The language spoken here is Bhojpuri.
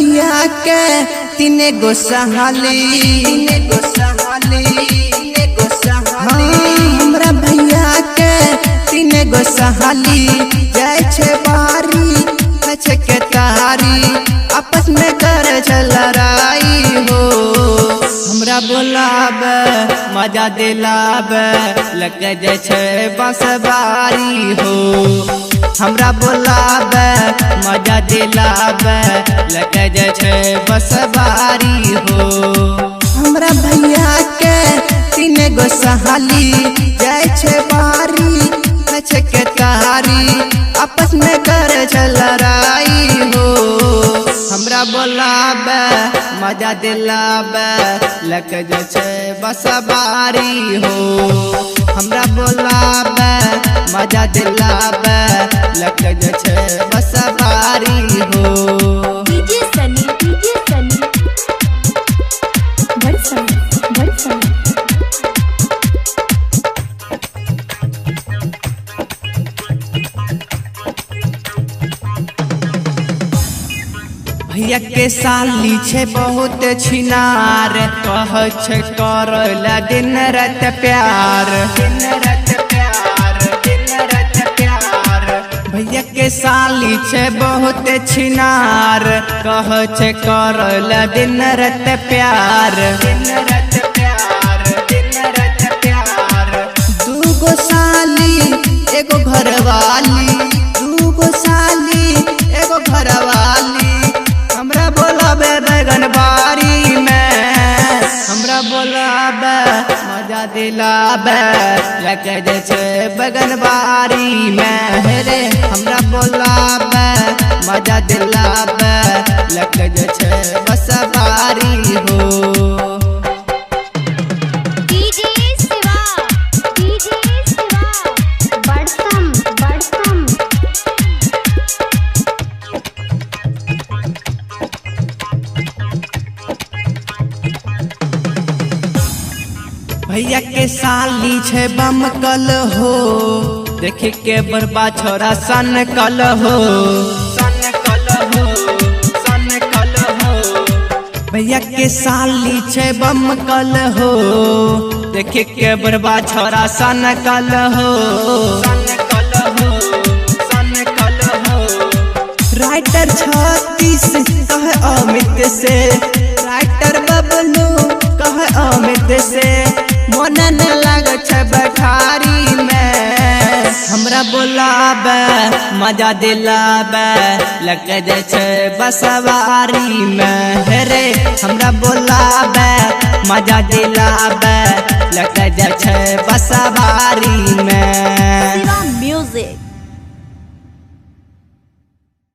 भैया के तीने गो सहाली हमरा भैया के तीने गो सहाली जाय छे बारी छे के तारी आपस में कर लड़ाई हो। हमरा बोलाबे मजा दिलाबे लग जाय छे बंसवारी हो। हमरा बोलाबे मजा दिलाबे लग जाय छे बंसवारी हो। हमरा भैया के तीने गो सहाली जाय छे बारी छे के तारी आपस में कर लड़ाई हो। हमरा बोलाबे मजा दिलाबे लग जाय छे बंसवारी हो। हमरा बोलाबे मजा दिलाबे लग जाय छे बंसवारी हो। डीजे सनी बड़ सनी भैया के साली छे बहुत छिनार कह छे करला दिन रात प्यार भैया के साली छे बहुत छिनार कह छे करला दिन रात प्यार। दूगो साली एगो घरवाली दूगो साली एगो घरवाली हमरा बोलाबे बैगन बारी में। हमरा बोलाबे मजा दिलाबे लग जाय छे बैगन बारी में रे। हमरा बोलाबे मजा दिलाबे लग जाय छे बंसवारी हो। डीजे शिवा बड़सम भैया के साली छे बमकल हो देख के बरबा छोरा सन कल हो। भैया के साली छे बमकल हो देख के बरबा छोरा सन कल हो। राइटर 36 कहे अमित से राइटर बबलू कहे अमित से मन न लग छे बखारी में। हमरा बोलाबे मजा दिलाबे लग जाय छे बंसवारी में रे। हमरा बोलाबे मजा दिलाबे लग जाय छे बंसवारी में।